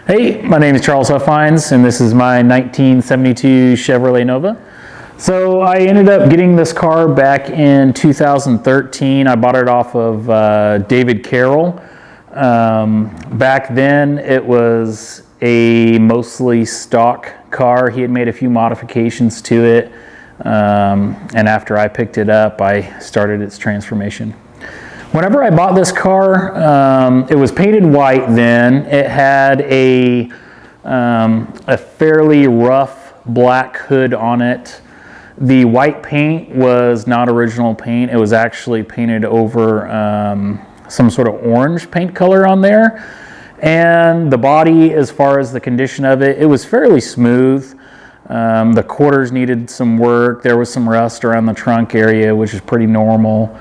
Hey, my name is Charles Huffhines, and this is my 1972 Chevrolet Nova. So I ended up getting this car back in 2013. I bought it off of David Carroll. Back then, it was a mostly stock car. He had made a few modifications to it, and after I picked it up, I started its transformation. Whenever I bought this car, it was painted white then. It had a fairly rough black hood on it. The white paint was not original paint. It was actually painted over some sort of orange paint color on there. And the body, as far as the condition of it, it was fairly smooth. The quarters needed some work. There was some rust around the trunk area, which is pretty normal.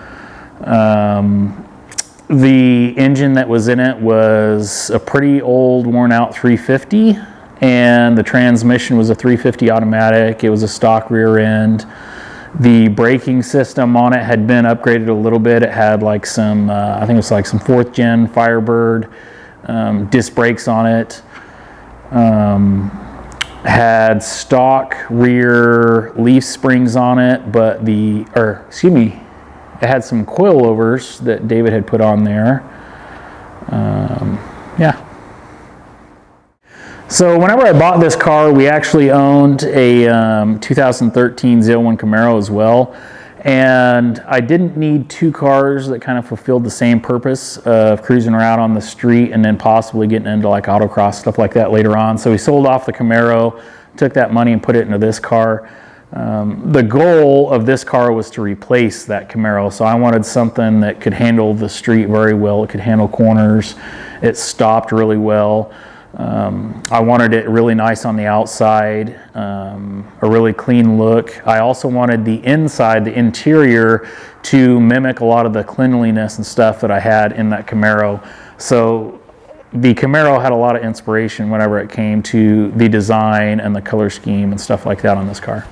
The engine that was in it was a pretty old, worn out 350, and the transmission was a 350 automatic. It was a stock rear end. The braking system on it had been upgraded a little bit. It had like some, I think it was like some 4th gen Firebird disc brakes on it. Had stock rear leaf springs on it, but it had some coilovers that David had put on there. Yeah. So whenever I bought this car, we actually owned a 2013 Z01 Camaro as well. And I didn't need two cars that kind of fulfilled the same purpose of cruising around on the street and then possibly getting into like autocross, stuff like that later on. So we sold off the Camaro, took that money and put it into this car. The goal of this car was to replace that Camaro, so I wanted something that could handle the street very well. It could handle corners. It stopped really well. I wanted it really nice on the outside, a really clean look. I also wanted the inside, the interior, to mimic a lot of the cleanliness and stuff that I had in that Camaro. So the Camaro had a lot of inspiration whenever it came to the design and the color scheme and stuff like that on this car.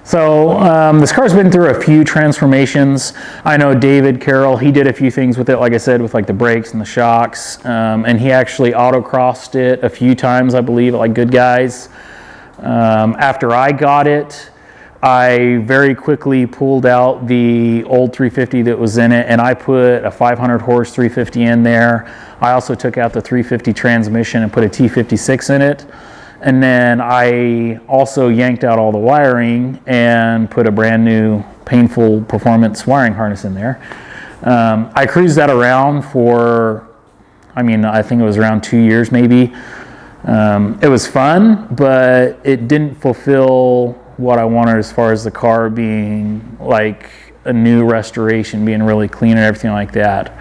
So this car's been through a few transformations. I know David Carroll, he did a few things with it, like I said, with like the brakes and the shocks, and he actually autocrossed it a few times, I believe, at like Good Guys. After I got it, I very quickly pulled out the old 350 that was in it, and I put a 500 horse 350 in there. I also took out the 350 transmission and put a T56 in it. And then I also yanked out all the wiring and put a brand new Painful Performance wiring harness in there. I cruised that around for, I think it was around 2 years maybe. It was fun, but it didn't fulfill what I wanted as far as the car being like a new restoration, being really clean and everything like that.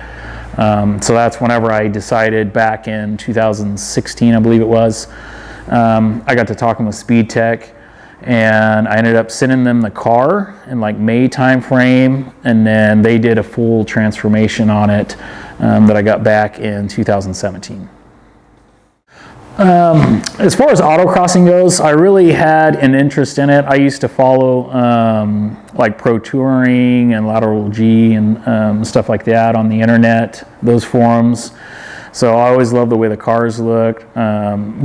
So that's whenever I decided back in 2016, I believe it was. I got to talking with Speedtech, and I ended up sending them the car in like May time frame, and then they did a full transformation on it that I got back in 2017. As far as autocrossing goes, I really had an interest in it. I used to follow like Pro Touring and Lateral G and stuff like that on the internet, those forums. So I always loved the way the cars looked.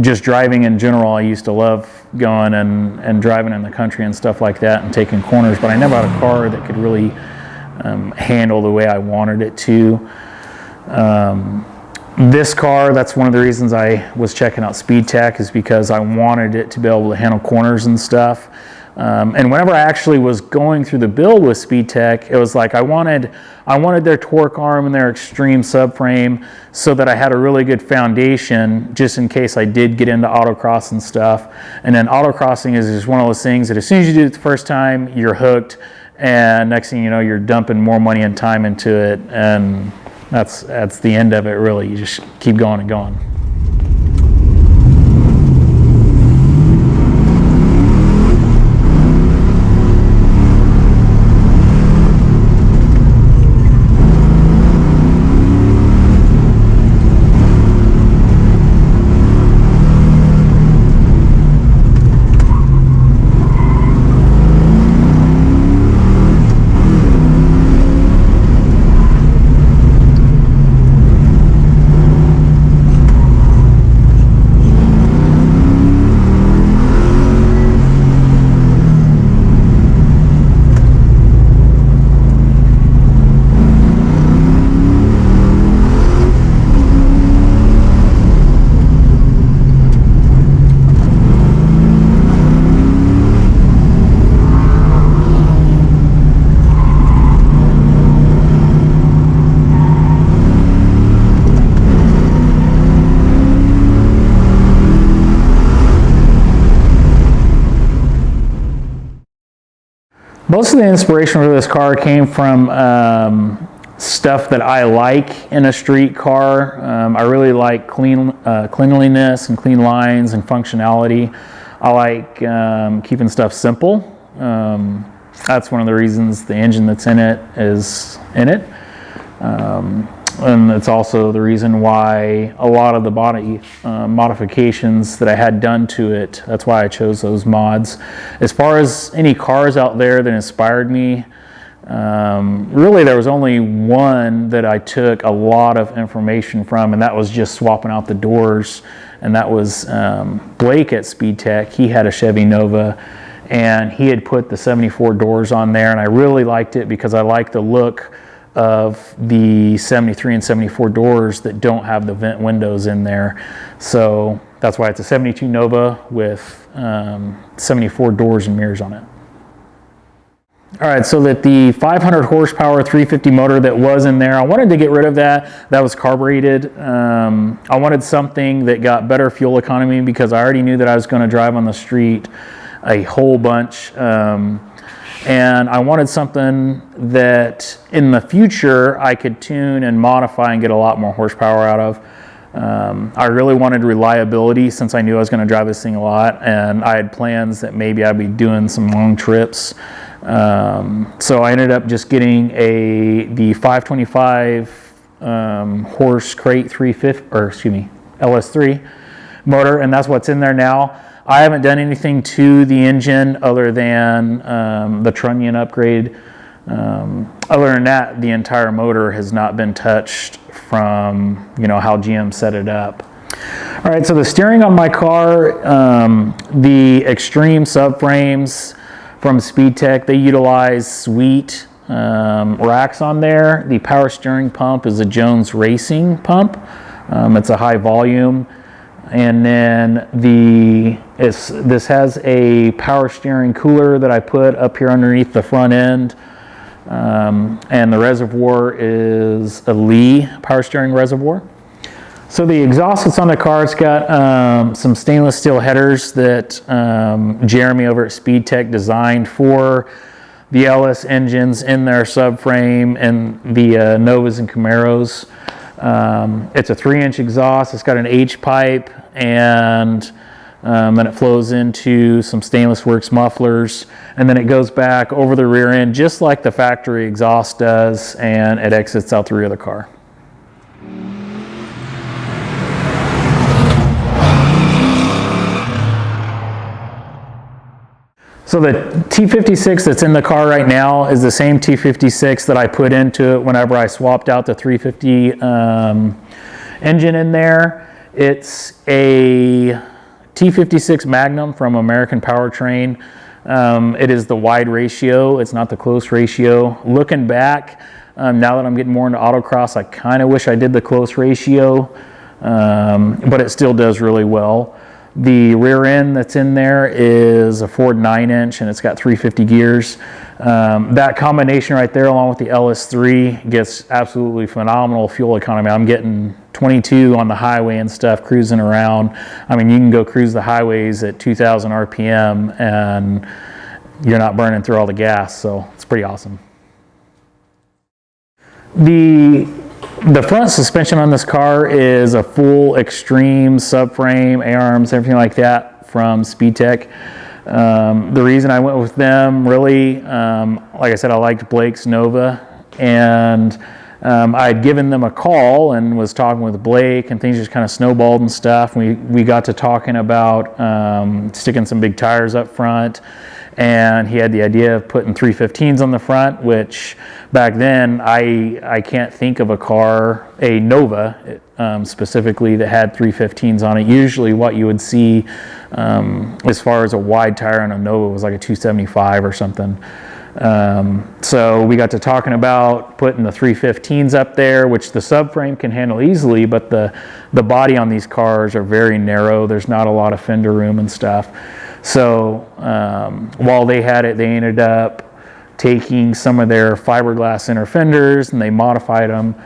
Just driving in general, I used to love going and driving in the country and stuff like that and taking corners, but I never had a car that could really handle the way I wanted it to. This car, that's one of the reasons I was checking out Speedtech, is because I wanted it to be able to handle corners and stuff. And whenever I actually was going through the build with Speedtech, it was like I wanted their torque arm and their extreme subframe so that I had a really good foundation just in case I did get into autocross and stuff. And then autocrossing is just one of those things that as soon as you do it the first time, you're hooked, and next thing you know, you're dumping more money and time into it, and that's the end of it, really. You just keep going and going. Most of the inspiration for this car came from stuff that I like in a street car. I really like cleanliness and clean lines and functionality. I like keeping stuff simple. That's one of the reasons the engine that's in it is in it. And it's also the reason why a lot of the body modifications that I had done to it, that's why I chose those mods. As far as any cars out there that inspired me, really there was only one that I took a lot of information from, and that was just swapping out the doors. And that was Blake at Speedtech. He had a Chevy Nova, and he had put the 74 doors on there, and I really liked it because I like the look of the 73 and 74 doors that don't have the vent windows in there. So that's why it's a 72 Nova with 74 doors and mirrors on it. All right, so that the 500 horsepower 350 motor that was in there, I wanted to get rid of that. That was carbureted. I wanted something that got better fuel economy because I already knew that I was going to drive on the street a whole bunch. And I wanted something that in the future I could tune and modify and get a lot more horsepower out of. I really wanted reliability since I knew I was going to drive this thing a lot, and I had plans that maybe I'd be doing some long trips. So I ended up just getting the 525 horse crate 350, or excuse me, LS3 motor, and that's what's in there now. I haven't done anything to the engine other than the trunnion upgrade. Other than that, the entire motor has not been touched from how GM set it up. All right, so the steering on my car, the Extreme subframes from Speedtech, they utilize Sweet racks on there. The power steering pump is a Jones Racing pump. It's a high volume. And then this has a power steering cooler that I put up here underneath the front end. And the reservoir is a Lee power steering reservoir. So the exhaust that's on the car, it's got some stainless steel headers that Jeremy over at Speedtech designed for the LS engines in their subframe and the Novas and Camaros. It's a 3-inch exhaust. It's got an H pipe, and then it flows into some Stainless Works mufflers, and then it goes back over the rear end just like the factory exhaust does, and it exits out the rear of the car. So the T56 that's in the car right now is the same T56 that I put into it whenever I swapped out the 350 engine in there. It's a T56 Magnum from American Powertrain. It is the wide ratio. It's not the close ratio. Looking back, now that I'm getting more into autocross, I kind of wish I did the close ratio, but it still does really well. The rear end that's in there is a Ford 9-inch, and it's got 350 gears. That combination right there, along with the LS3, gets absolutely phenomenal fuel economy. I'm getting 22 on the highway and stuff, cruising around. I mean, you can go cruise the highways at 2,000 RPM, and you're not burning through all the gas, so it's pretty awesome. The front suspension on this car is a full Extreme subframe, A-arms, everything like that from Speedtech. The reason I went with them, really, like I said, I liked Blake's Nova, and I had given them a call and was talking with Blake, and things just kind of snowballed and stuff. We got to talking about sticking some big tires up front, and he had the idea of putting 315s on the front, which back then I can't think of a car, a Nova specifically, that had 315s on it. Usually what you would see as far as a wide tire on a Nova was like a 275 or something. So we got to talking about putting the 315s up there, which the subframe can handle easily, but the body on these cars are very narrow. There's not a lot of fender room and stuff. So while they had it, they ended up taking some of their fiberglass inner fenders and they modified them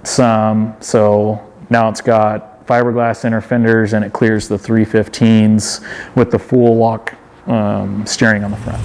some. So now it's got fiberglass inner fenders and it clears the 315s with the full lock steering on the front.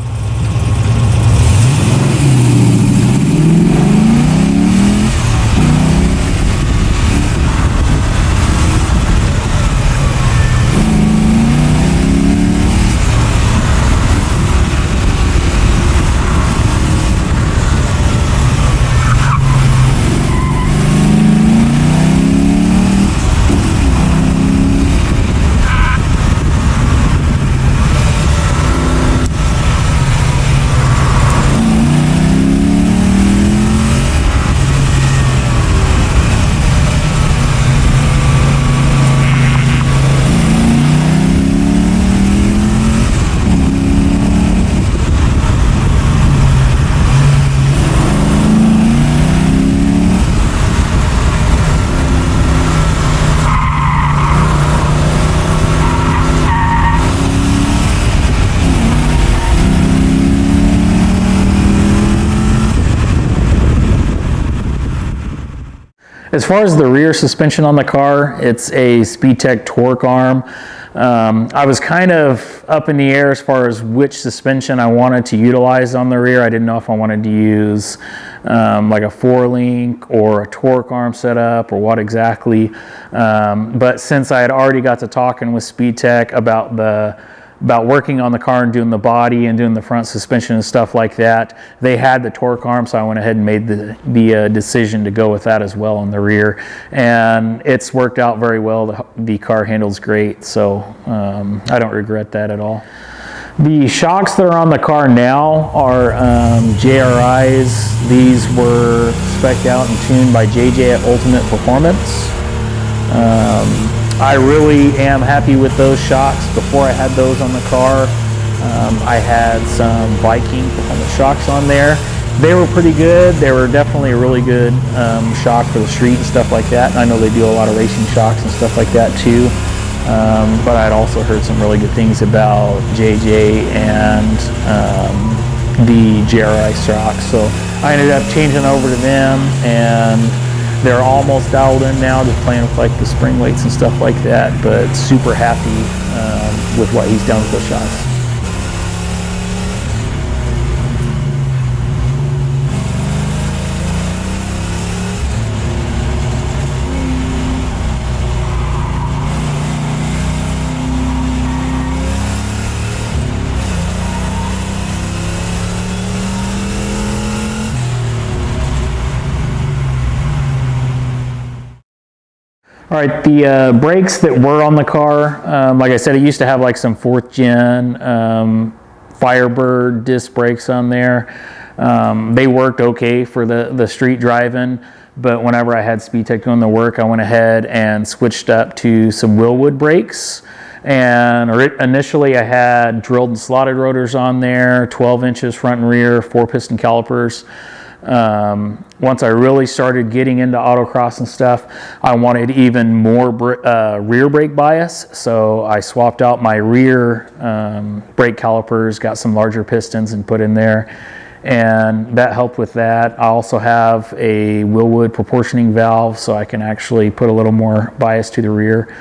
As far as the rear suspension on the car, it's a Speedtech torque arm. I was kind of up in the air as far as which suspension I wanted to utilize on the rear. I didn't know if I wanted to use like a 4-link or a torque arm setup or what exactly. But since I had already got to talking with Speedtech about working on the car and doing the body and doing the front suspension and stuff like that, they had the torque arm, so I went ahead and made the decision to go with that as well on the rear, and it's worked out very well. The car handles great, so I don't regret that at all. The shocks that are on the car now are JRIs. These were spec'd out and tuned by JJ at Ultimate Performance. I really am happy with those shocks. Before I had those on the car, I had some Viking performance shocks on there. They were pretty good. They were definitely a really good shock for the street and stuff like that. And I know they do a lot of racing shocks and stuff like that too. But I'd also heard some really good things about JJ and the JRI shocks. So I ended up changing over to them, and they're almost dialed in now, just playing with like the spring weights and stuff like that, but super happy with what he's done with those shocks. All right, the brakes that were on the car, like I said, it used to have like some 4th gen Firebird disc brakes on there. They worked okay for the street driving, but whenever I had Speedtech doing the work, I went ahead and switched up to some Willwood brakes. And initially I had drilled and slotted rotors on there, 12 inches front and rear, 4-piston calipers. Once I really started getting into autocross and stuff, I wanted even more rear brake bias, so I swapped out my rear brake calipers, got some larger pistons and put in there, and that helped with that. I also have a Willwood proportioning valve, so I can actually put a little more bias to the rear.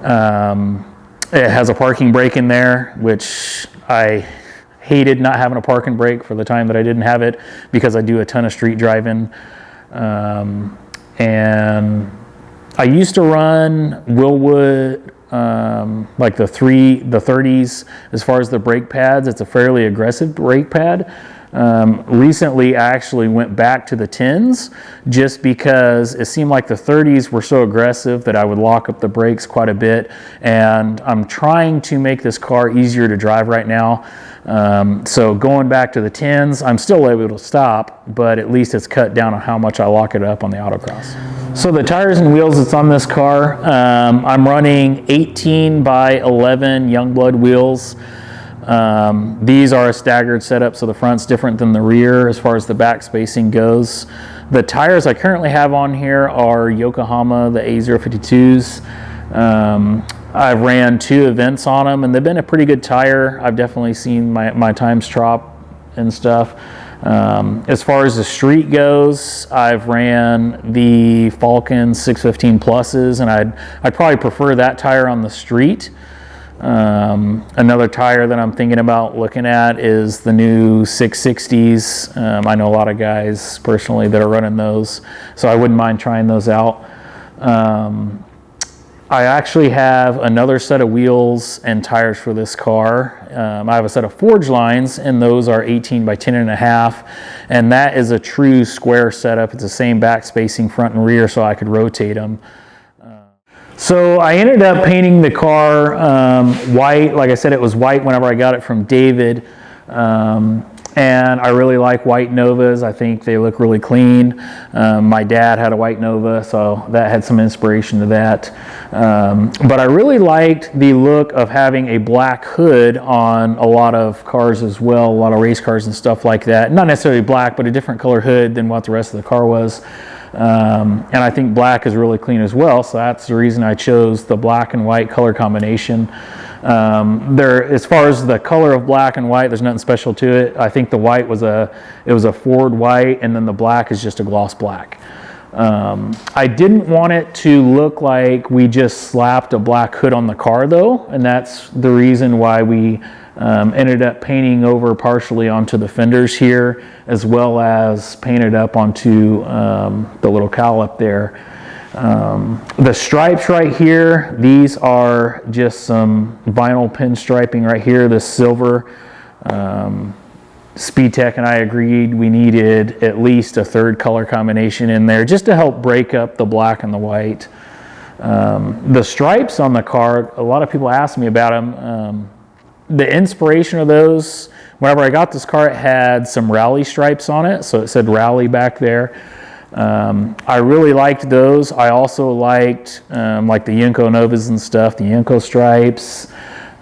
It has a parking brake in there, which I hated not having a parking brake for the time that I didn't have it, because I do a ton of street driving. And I used to run Willwood, like the 30s as far as the brake pads. It's a fairly aggressive brake pad. Recently I actually went back to the 10s just because it seemed like the 30s were so aggressive that I would lock up the brakes quite a bit, and I'm trying to make this car easier to drive right now. So going back to the 10s, I'm still able to stop, but at least it's cut down on how much I lock it up on the autocross. So the tires and wheels that's on this car, I'm running 18 by 11 Youngblood wheels. These are a staggered setup, so the front's different than the rear as far as the back spacing goes. The tires I currently have on here are Yokohama, the A052s. I've ran 2 events on them, and they've been a pretty good tire. I've definitely seen my times drop and stuff. As far as the street goes, I've ran the Falcon 615 Pluses, and I'd probably prefer that tire on the street. Another tire that I'm thinking about looking at is the new 660s. I know a lot of guys personally that are running those, so I wouldn't mind trying those out. I actually have another set of wheels and tires for this car. I have a set of forge lines, and those are 18 by 10.5, and that is a true square setup. It's the same back spacing front and rear, so I could rotate them. So I ended up painting the car white. Like I said, it was white whenever I got it from David. And I really like white Novas. I think they look really clean. My dad had a white Nova, so that had some inspiration to that. But I really liked the look of having a black hood on a lot of cars as well, a lot of race cars and stuff like that. Not necessarily black, but a different color hood than what the rest of the car was. And I think black is really clean as well, so that's the reason I chose the black and white color combination. As far as the color of black and white, there's nothing special to it. I think the white was a Ford white, and then the black is just a gloss black. I didn't want it to look like we just slapped a black hood on the car though, and that's the reason why we ended up painting over partially onto the fenders here, as well as painted up onto the little cowl up there. The stripes right here, these are just some vinyl pinstriping right here, this silver. Speedtech and I agreed we needed at least a third color combination in there just to help break up the black and the white. The stripes on the car, a lot of people ask me about them. The inspiration of those, whenever I got this car, it had some rally stripes on it, so it said rally back there. I really liked those. I also liked like the Yenko Novas and stuff, the Yenko stripes.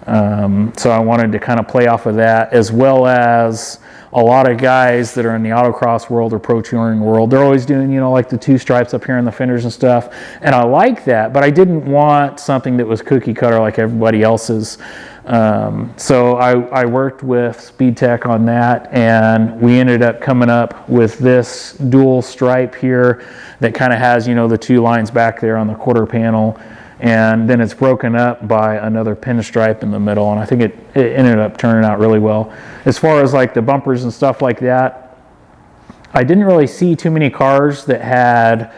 So I wanted to kind of play off of that, as well as a lot of guys that are in the autocross world or pro touring world, they're always doing, you know, like the two stripes up here in the fenders and stuff. And I like that, but I didn't want something that was cookie cutter like everybody else's. So I worked with Speedtech on that, and we ended up coming up with this dual stripe here that kind of has, you know, the two lines back there on the quarter panel. And then it's broken up by another pinstripe in the middle, and I think it ended up turning out really well. As far as like the bumpers and stuff like that, I didn't really see too many cars that had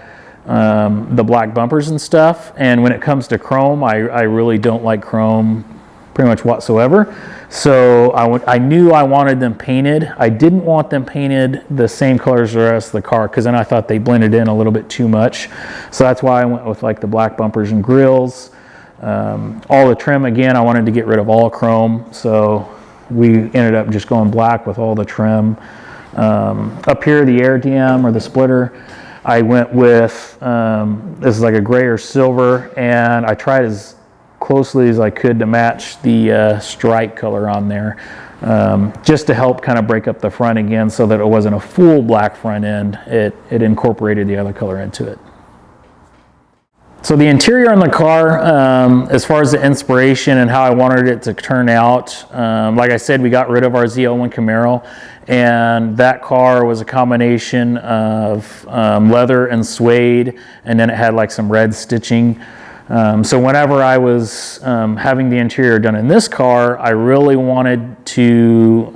the black bumpers and stuff, and when it comes to chrome, I really don't like chrome pretty much whatsoever. So I knew I wanted them painted. I didn't want them painted the same colors as the rest of the car, because then I thought they blended in a little bit too much. So that's why I went with like the black bumpers and grills. All the trim, again, I wanted to get rid of all chrome, so we ended up just going black with all the trim. Up here, the air dam or the splitter, I went with, this is like a gray or silver, and I tried as closely as I could to match the stripe color on there, just to help kind of break up the front again so that it wasn't a full black front end. It incorporated the other color into it. So the interior on the car, as far as the inspiration and how I wanted it to turn out, like I said, we got rid of our ZL1 Camaro, and that car was a combination of leather and suede, and then it had like some red stitching. So whenever I was having the interior done in this car, I really wanted to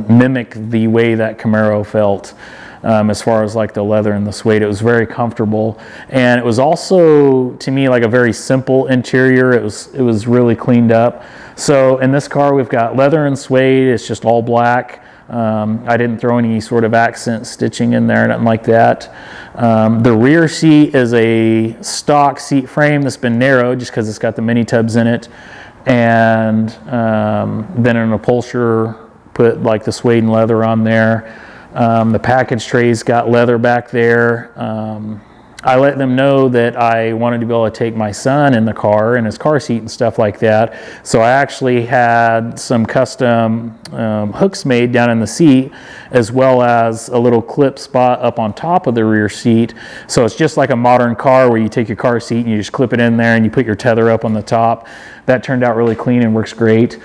mimic the way that Camaro felt, as far as like the leather and the suede. It was very comfortable, and it was also, to me, like a very simple interior. It was really cleaned up. So in this car, we've got leather and suede. It's just all black. I didn't throw any sort of accent stitching in there, nothing like that. The rear seat is a stock seat frame that's been narrowed just because it's got the mini tubs in it, and then an upholsterer put like the suede and leather on there. The package tray's got leather back there. I let them know that I wanted to be able to take my son in the car in his car seat and stuff like that. So I actually had some custom hooks made down in the seat, as well as a little clip spot up on top of the rear seat. So it's just like a modern car where you take your car seat and you just clip it in there and you put your tether up on the top. That turned out really clean and works great.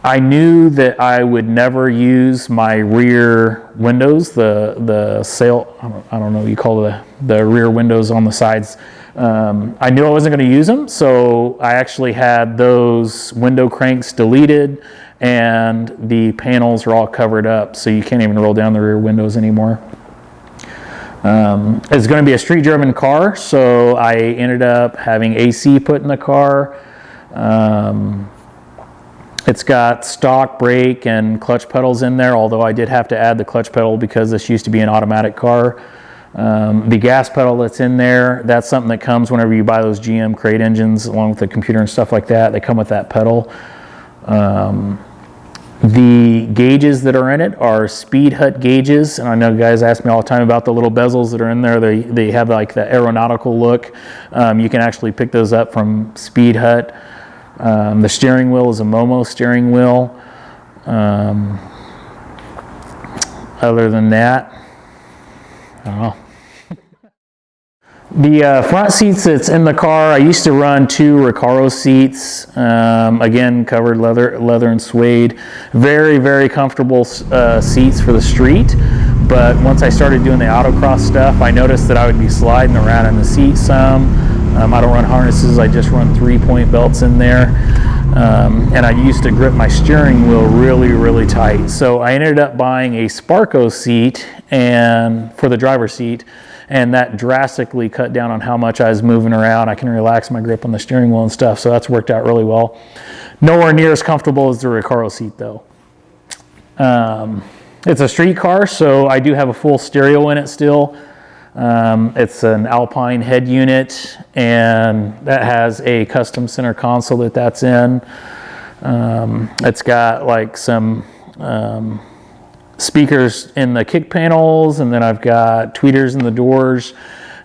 I knew that I would never use my rear windows, the sail, I don't know what you call the rear windows on the sides. I knew I wasn't going to use them, so I actually had those window cranks deleted, and the panels are all covered up, so you can't even roll down the rear windows anymore. It's going to be a street-driven car, so I ended up having AC put in the car. It's got stock brake and clutch pedals in there, although I did have to add the clutch pedal because this used to be an automatic car. The gas pedal that's in there, that's something that comes whenever you buy those GM crate engines, along with the computer and stuff like that. They come with that pedal. The gauges that are in it are Speed Hut gauges, and I know guys ask me all the time about the little bezels that are in there. They have like the aeronautical look. You can actually pick those up from Speed Hut. The steering wheel is a Momo steering wheel. Other than that, I don't know. The front seats that's in the car, I used to run 2 Recaro seats, again covered leather and suede. Very, very comfortable seats for the street. But once I started doing the autocross stuff, I noticed that I would be sliding around in the seat some. I don't run harnesses, I just run 3-point belts in there. And I used to grip my steering wheel really, really tight. So I ended up buying a Sparco seat and for the driver's seat, and that drastically cut down on how much I was moving around. I can relax my grip on the steering wheel and stuff, so that's worked out really well. Nowhere near as comfortable as the Recaro seat though. It's a street car, so I do have a full stereo in it still. It's an Alpine head unit, and that has a custom center console that's in. It's got like some speakers in the kick panels, and then I've got tweeters in the doors.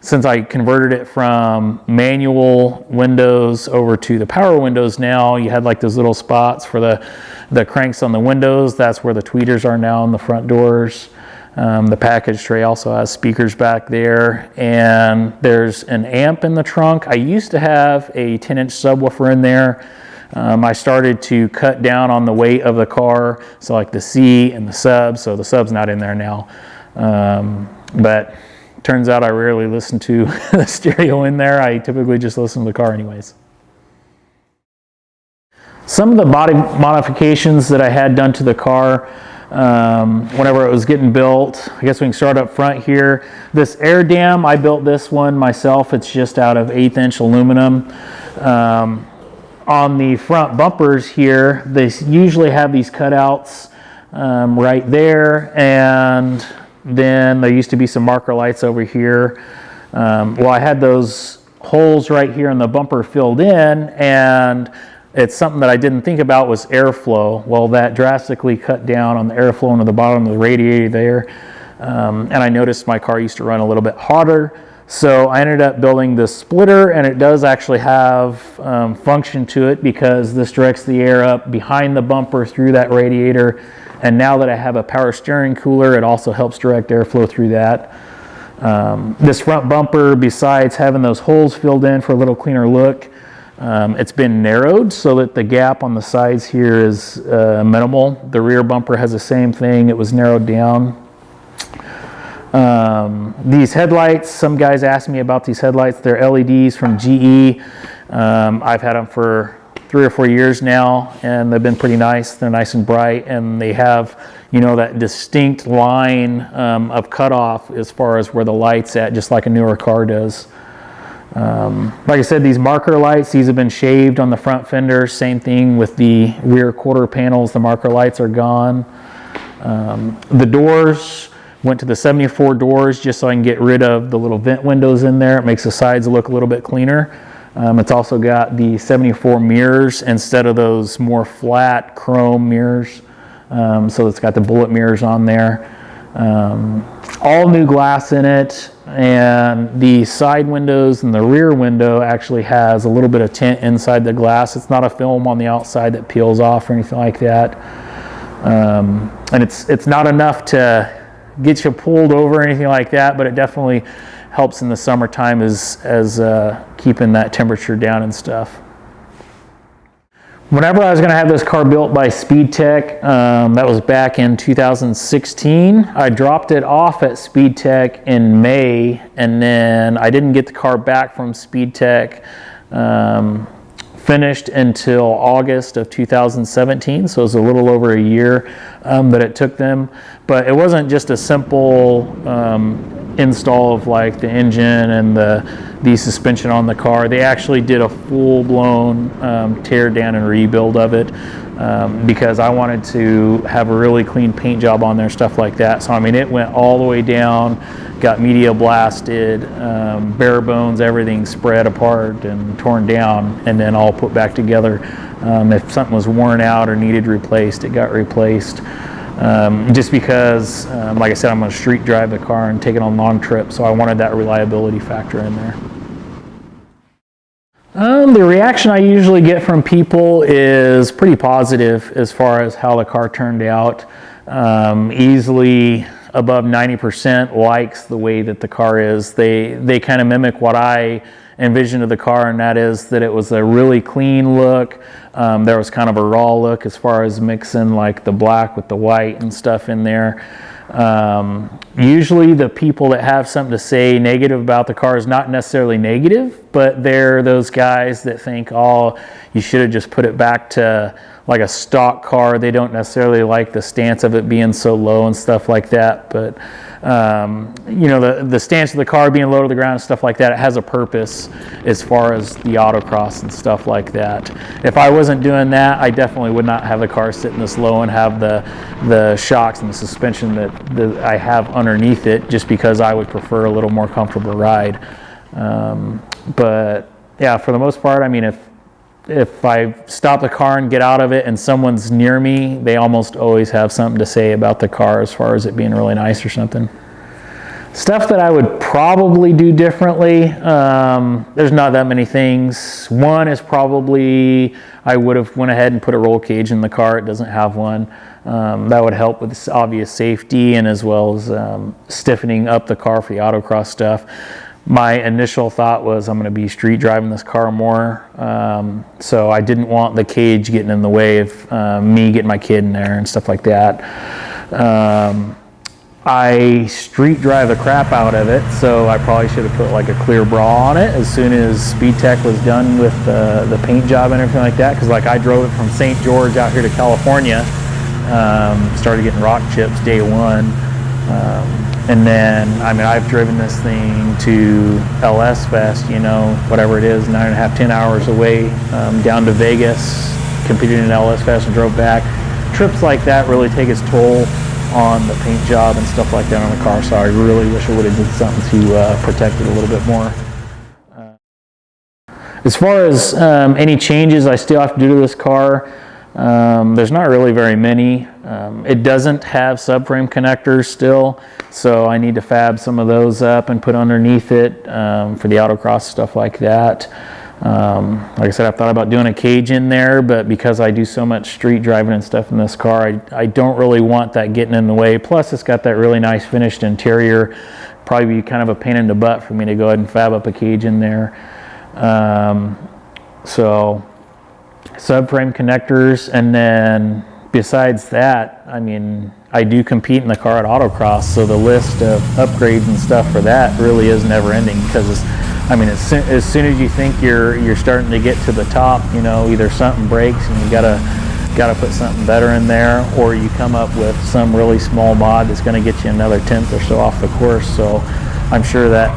Since I converted it from manual windows over to the power windows now, you had like those little spots for the cranks on the windows. That's where the tweeters are now on the front doors. The package tray also has speakers back there, and there's an amp in the trunk. I used to have a 10-inch subwoofer in there. I started to cut down on the weight of the car, so like the C and the sub, so the sub's not in there now. But turns out I rarely listen to the stereo in there. I typically just listen to the car anyways. Some of the body modifications that I had done to the car whenever it was getting built, I guess we can start up front here. This air dam, I built this one myself. It's just out of 1/8-inch aluminum. On the front bumpers here, they usually have these cutouts right there, and then there used to be some marker lights over here. Well, I had those holes right here in the bumper filled in, and it's something that I didn't think about was airflow. Well, that drastically cut down on the airflow into the bottom of the radiator there. And I noticed my car used to run a little bit hotter. So I ended up building this splitter, and it does actually have function to it because this directs the air up behind the bumper through that radiator. And now that I have a power steering cooler, it also helps direct airflow through that. This front bumper, besides having those holes filled in for a little cleaner look, it's been narrowed so that the gap on the sides here is minimal. The rear bumper has the same thing. It was narrowed down. These headlights, some guys ask me about these headlights. They're LEDs from GE. I've had them for 3 or 4 years now, and they've been pretty nice. They're nice and bright, and they have, you know, that distinct line of cutoff as far as where the light's at, just like a newer car does. Like I said, these marker lights, these have been shaved on the front fender. Same thing with the rear quarter panels. The marker lights are gone. The doors, went to the 74 doors just so I can get rid of the little vent windows in there. It makes the sides look a little bit cleaner. It's also got the 74 mirrors instead of those more flat chrome mirrors. So it's got the bullet mirrors on there. All new glass in it, and the side windows and the rear window actually has a little bit of tint inside the glass. It's not a film on the outside that peels off or anything like that. And it's not enough to get you pulled over or anything like that, but it definitely helps in the summertime as keeping that temperature down and stuff. Whenever I was going to have this car built by Speedtech, that was back in 2016, I dropped it off at Speedtech in May, and then I didn't get the car back from Speedtech finished until August of 2017, so it was a little over a year that it took them. But it wasn't just a simple install of like the engine and the suspension on the car. They actually did a full-blown tear down and rebuild of it because I wanted to have a really clean paint job on there, stuff like that. So I mean, it went all the way down, got media blasted, bare bones, everything spread apart and torn down, and then all put back together. If something was worn out or needed replaced, it got replaced. Just because, like I said, I'm going to street drive the car and take it on long trips, so I wanted that reliability factor in there. The reaction I usually get from people is pretty positive as far as how the car turned out. Easily above 90% likes the way that the car is. They kind of mimic what I envisioned of the car, and that is that it was a really clean look. There was kind of a raw look as far as mixing like the black with the white and stuff in there. Usually the people that have something to say negative about the car is not necessarily negative, but they're those guys that think, oh, you should have just put it back to like a stock car. They don't necessarily like the stance of it being so low and stuff like that. But you know, the stance of the car being low to the ground and stuff like that, it has a purpose as far as the autocross and stuff like that. If I wasn't doing that, I definitely would not have the car sitting this low and have the shocks and the suspension that I have underneath it, just because I would prefer a little more comfortable ride. But yeah, for the most part, I mean, if I stop the car and get out of it and someone's near me, they almost always have something to say about the car as far as it being really nice or something. Stuff that I would probably do differently, there's not that many things. One is probably I would have went ahead and put a roll cage in the car. It doesn't have one. That would help with obvious safety, and as well as stiffening up the car for the autocross stuff. My initial thought was I'm going to be street driving this car more, so I didn't want the cage getting in the way of me getting my kid in there and stuff like that. I street drive the crap out of it, so I probably should have put like a clear bra on it as soon as Speedtech was done with the paint job and everything like that, because like I drove it from St. George out here to California, started getting rock chips day one. And then, I mean, I've driven this thing to LS Fest, you know, whatever it is, 9.5, 10 hours away, down to Vegas, competed in LS Fest and drove back. Trips like that really take its toll on the paint job and stuff like that on the car, so I really wish I would have did something to protect it a little bit more. As far as any changes I still have to do to this car, there's not really very many. It doesn't have subframe connectors still, so I need to fab some of those up and put underneath it for the autocross, stuff like that. Like I said, I've thought about doing a cage in there, but because I do so much street driving and stuff in this car, I don't really want that getting in the way. Plus, it's got that really nice finished interior. Probably be kind of a pain in the butt for me to go ahead and fab up a cage in there. So subframe connectors, and then besides that, I mean, I do compete in the car at autocross, so the list of upgrades and stuff for that really is never ending, because I mean, as soon as you think you're starting to get to the top, you know, either something breaks and you gotta put something better in there, or you come up with some really small mod that's going to get you another tenth or so off the course. So I'm sure that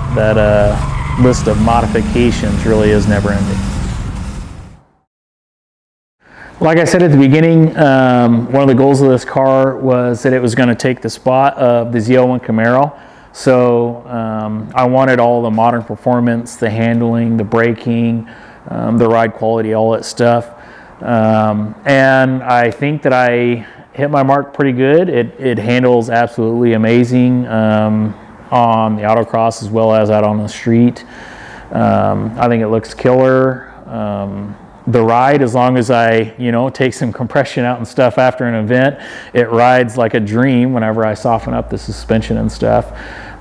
list of modifications really is never ending. Like I said at the beginning, one of the goals of this car was that it was going to take the spot of the ZL1 Camaro. So I wanted all the modern performance, the handling, the braking, the ride quality, all that stuff. And I think that I hit my mark pretty good. It handles absolutely amazing on the autocross as well as out on the street. I think it looks killer. The ride, as long as I, you know, take some compression out and stuff after an event, it rides like a dream whenever I soften up the suspension and stuff.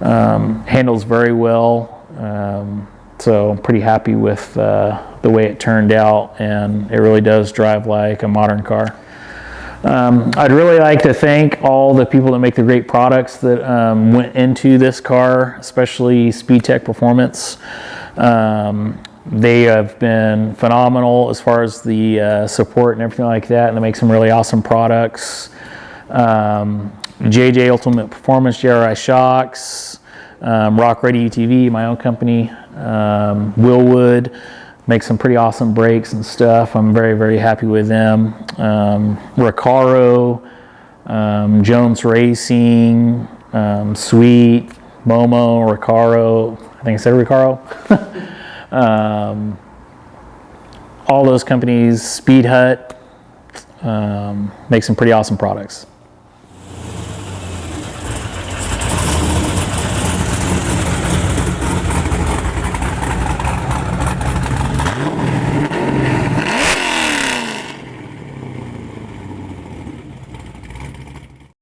Handles very well, so I'm pretty happy with the way it turned out, and it really does drive like a modern car. I'd really like to thank all the people that make the great products that went into this car, especially Speedtech Performance. They have been phenomenal as far as the support and everything like that, and they make some really awesome products. JJ Ultimate Performance JRI Shocks, Rock Ready UTV, my own company, Willwood, make some pretty awesome brakes and stuff. I'm very, very happy with them. Recaro, Jones Racing, Sweet, Momo, Recaro, I think I said Recaro. All those companies, Speed Hut, make some pretty awesome products.